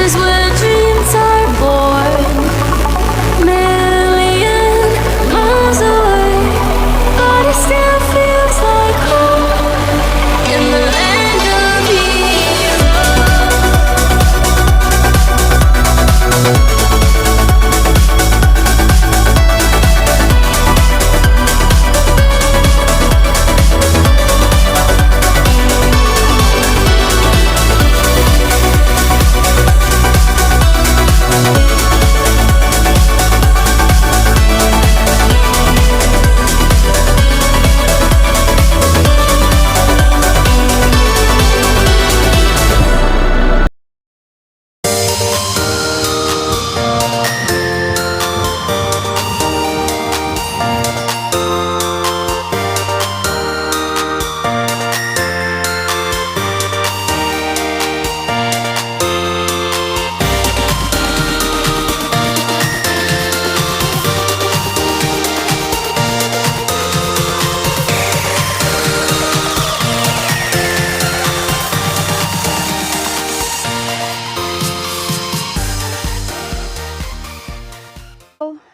is where dreams are born. Million miles away, but it still feels like home in the land of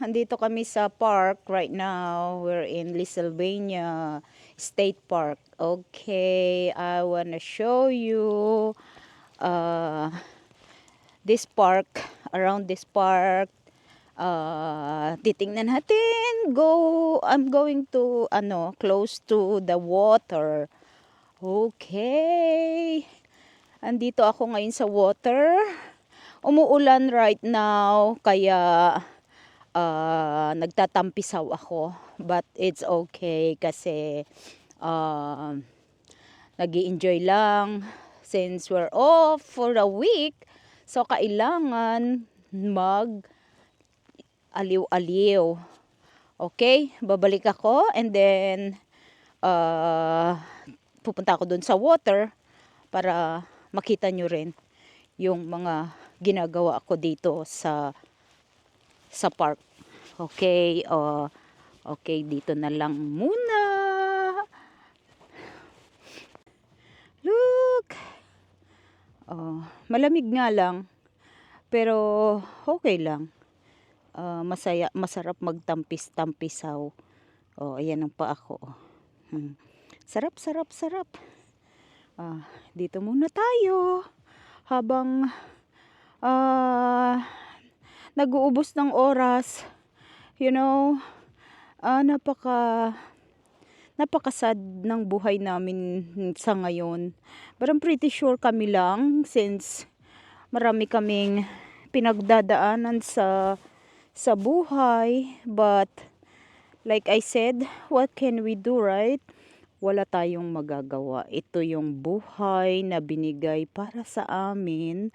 Andito kami sa park right now. We're in Lisylvania State Park. Okay, I wanna show you this park. Around this park, titingnan natin. I'm going to close to the water. Okay. Andito ako ngayon sa water. Umuulan right now, kaya nagtatampisaw ako, but it's okay kasi nag-i-enjoy lang since we're off for a week, so kailangan mag aliw-aliw. Okay, babalik ako and then pupunta ako dun sa water para makita nyo rin yung mga ginagawa ko dito sa park. Okay, okay, dito na lang muna. Look. Malamig nga lang, pero okay lang. Masarap magtampis-tampisaw. Ayan ang pa ako. Sarap, sarap, sarap. Dito muna tayo habang nag-uubos ng oras. You know, napaka-sad ng buhay namin sa ngayon. But I'm pretty sure kami lang, since marami kaming pinagdadaanan sa buhay. But like I said, what can we do, right? Wala tayong magagawa. Ito yung buhay na binigay para sa amin.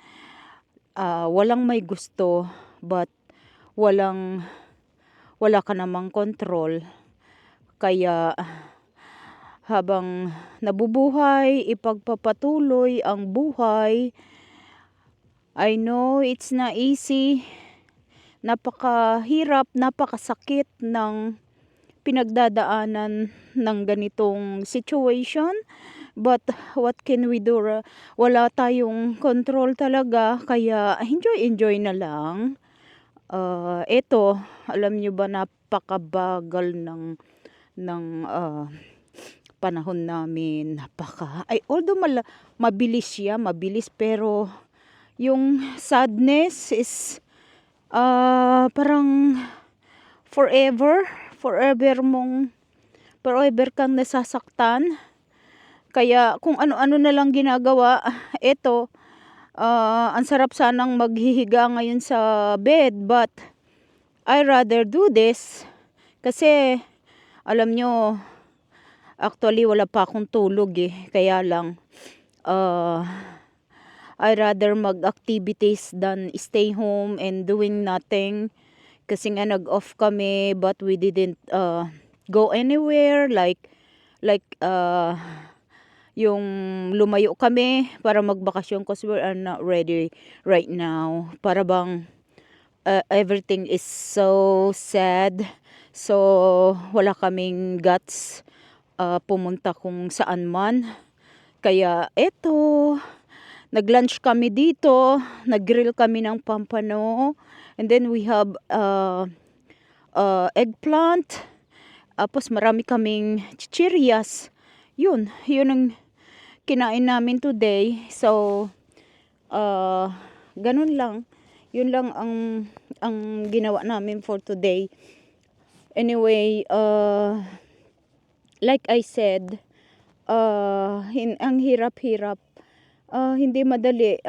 Walang may gusto, but wala ka namang control. Kaya habang nabubuhay, ipagpapatuloy ang buhay. I know it's not easy. Napakahirap, napakasakit ng pinagdadaanan ng ganitong situation. But what can we do? Wala tayong control talaga, kaya enjoy na lang. Ito, alam nyo ba, napakabagal ng panahon namin. Although mabilis, pero yung sadness is parang forever kang nasasaktan. Kaya kung ano-ano na lang ginagawa, ito, ang sarap sanang maghihiga ngayon sa bed, but I rather do this kasi alam nyo, actually wala pa akong tulog kaya lang I rather mag-activities than stay home and doing nothing. Kasi nga nag-off kami, but we didn't go anywhere, like yung lumayo kami para magbakasyon kasi we are not ready right now. Para bang everything is so sad. So wala kaming guts pumunta kung saan man. Kaya eto, Nag-lunch kami dito, nag-grill kami ng pampano, and then we have eggplant, tapos marami kaming chichirias. Yun ang kinain namin today. So, ganun lang. Yun lang ang ginawa namin for today. Anyway, like I said, ang hirap-hirap. Hindi madali.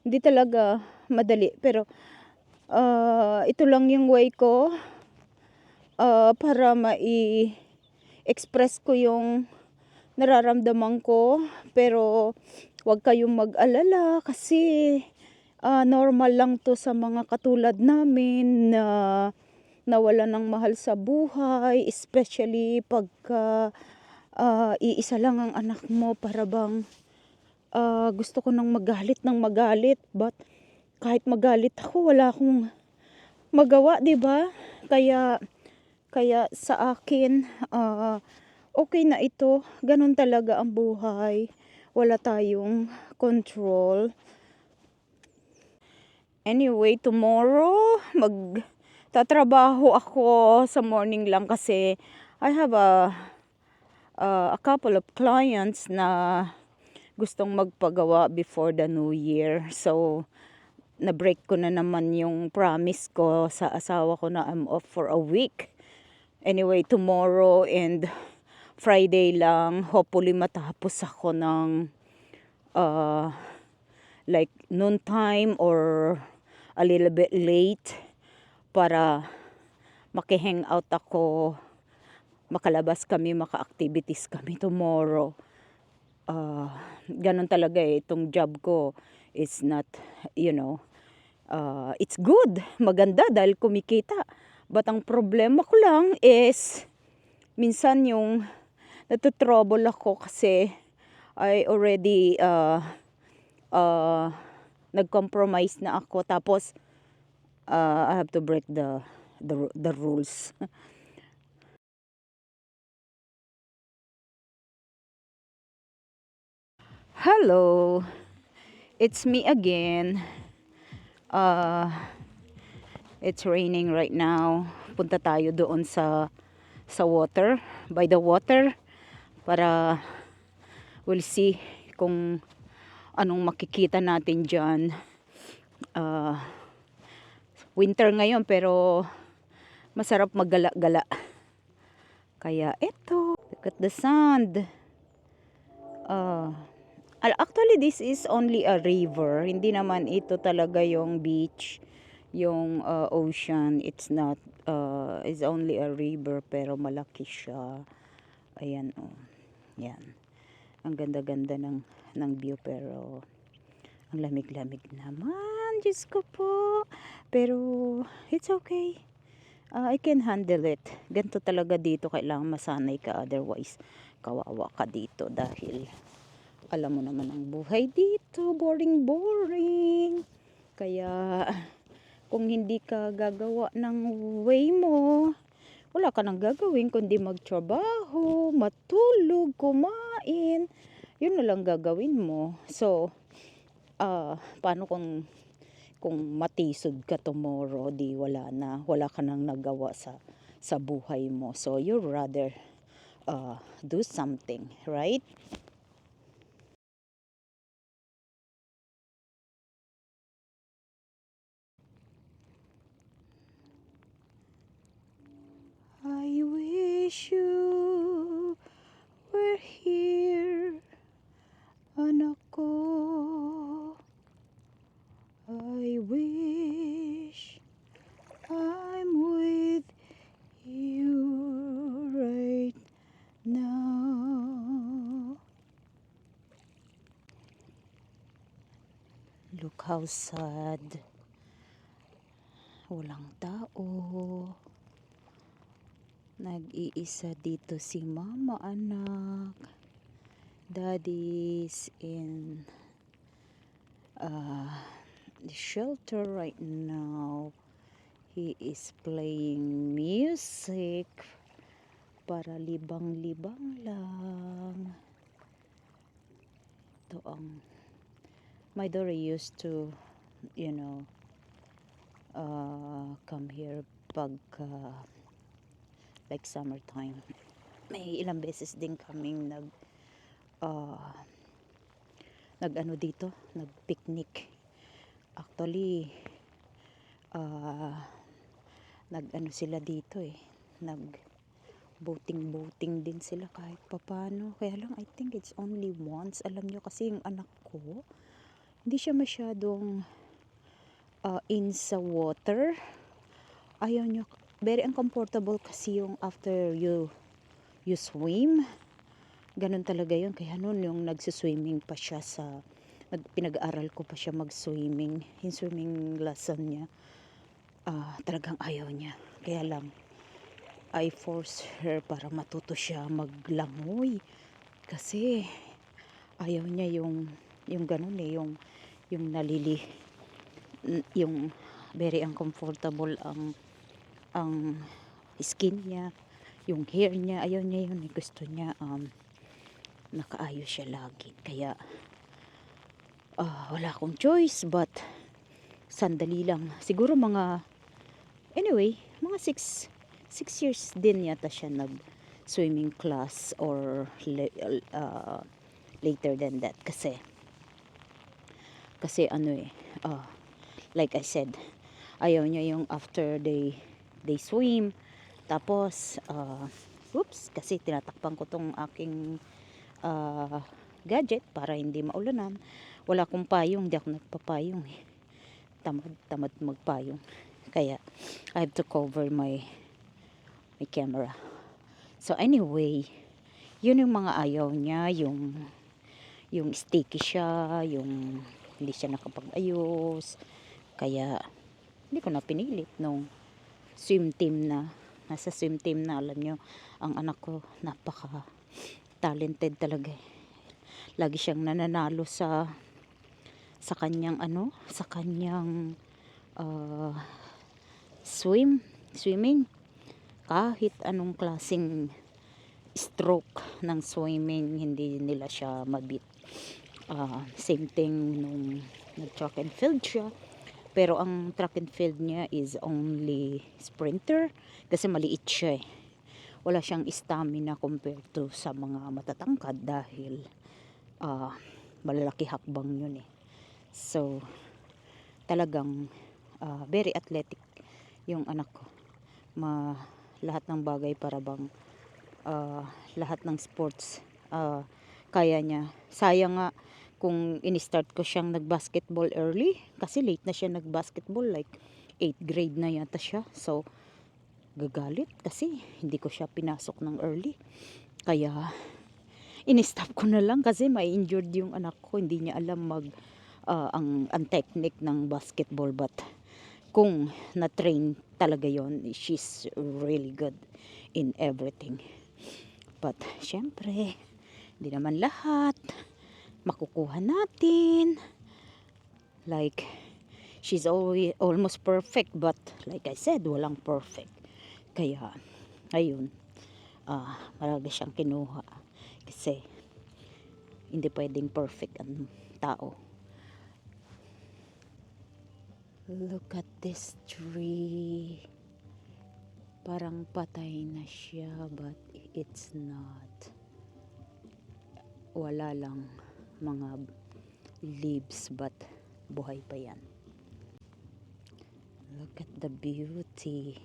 Hindi talaga madali. Pero, ito lang yung way ko para express ko yung nararamdaman ko. Pero, huwag kayong mag-alala kasi normal lang to sa mga katulad namin na nawala ng mahal sa buhay, especially pagka iisa lang ang anak mo, para bang gusto ko nang magalit but kahit magalit ako, wala akong magawa, 'di ba? Kaya sa akin, okay na ito. Ganun talaga ang buhay. Wala tayong control. Anyway, tomorrow magtatrabaho ako sa morning lang kasi I have a couple of clients na gustong magpagawa before the new year. So, na-break ko na naman yung promise ko sa asawa ko na I'm off for a week. Anyway, tomorrow and Friday lang, hopefully matapos ako ng like noon time or a little bit late para maki-hang out ako, makalabas kami, maka-activities kami tomorrow. Ganun talaga itong job ko is not, it's good, maganda dahil kumikita. But ang problema ko lang is minsan yung natutrouble ako kasi I already nag-compromise na ako, tapos I have to break the rules. Hello, it's me again. It's raining right now. Punta tayo doon sa water, by the water, para we'll see kung anong makikita natin dyan. Winter ngayon pero masarap maggala-gala. Kaya eto, look at the sand. Actually, this is only a river. Hindi naman ito talaga yung beach, yung ocean. It's not, it's only a river pero malaki siya. Ayan, oh. Yan. Ang ganda-ganda ng view pero ang lamig-lamig naman. Diyos ko po. Pero it's okay. I can handle it. Ganito talaga dito. Kailangan masanay ka. Otherwise, kawawa ka dito dahil alam mo naman ang buhay dito. Boring. Kaya kung hindi ka gagawa ng way mo, wala ka nang gagawin kundi magtrabaho, matulog, kumain. Yun na lang gagawin mo. So, paano kung matisod ka tomorrow, di wala ka nang nagawa sa buhay mo. So, you rather do something, right? I wish you were here, anak ko. I wish I'm with you right now. Look how sad. Walang tao. Nag-iisa dito si mama, anak. Daddy's in the shelter right now. He is playing music para libang-libang lang. Ito ang My daughter used to, you know, come here pag like summertime. May ilang beses din kaming uh, nag dito, nag-picnic. Actually, nag sila dito eh. Boating din sila kahit papano. Kaya lang, I think it's only once. Alam nyo kasi yung anak ko, hindi siya masyadong in sa water. Ayaw nyo, very uncomfortable kasi yung after you swim. Ganun talaga yun. Kaya noon yung nagsiswimming pa siya pinag-aaral ko pa siya mag-swimming. Yung swimming lesson niya, talagang ayaw niya. Kaya lang, I force her para matuto siya maglangoy. Kasi, ayaw niya yung ganun eh, yung yung very uncomfortable ang skin niya, yung hair niya, ayaw niya yun. Gusto niya, nakaayos siya lagi. Kaya, wala akong choice, but, sandali lang. Siguro mga 6 years din yata siya nag-swimming class or later than that. Kasi like I said, ayaw niya yung after they swim. Tapos, kasi tinatakpan ko tong aking gadget para hindi maulanan. Wala akong payong, hindi ako nagpapayong eh. Tamad magpayong. Kaya, I have to cover my camera. So anyway, yun yung mga ayaw niya, yung sticky siya, yung hindi siya nakapag-ayos. Kaya, hindi ko na pinilit nung nasa swim team na, alam nyo, ang anak ko, napaka talented talaga eh. Lagi siyang nananalo sa kanyang swimming. Kahit anong klaseng stroke ng swimming, hindi nila siya mabit. Same thing nung nag-track and field siya. Pero ang track and field niya is only sprinter kasi maliit siya eh. Wala siyang stamina compared to sa mga matatangkad dahil malalaki hakbang yun eh. So, talagang very athletic yung anak ko. Lahat ng bagay para bang lahat ng sports kaya niya. Sayang nga kung in-start ko siyang nag-basketball early kasi late na siya nag-basketball, like 8th grade na yata siya. So gagalit kasi hindi ko siya pinasok ng early. Kaya in-stop ko na lang kasi ma-injured yung anak ko. Hindi niya alam ang technique ng basketball, but kung na-train talaga yon, she's really good in everything. But syempre, hindi naman lahat makukuha natin. Like, she's almost perfect, but like I said, walang perfect. Kaya, ayun, marami siyang kinuha. Kasi, hindi pwedeng perfect ang tao. Look at this tree. Parang patay na siya, but it's not. Wala lang mga leaves, but buhay pa yan. Look at the beauty.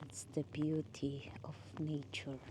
That's the beauty of nature.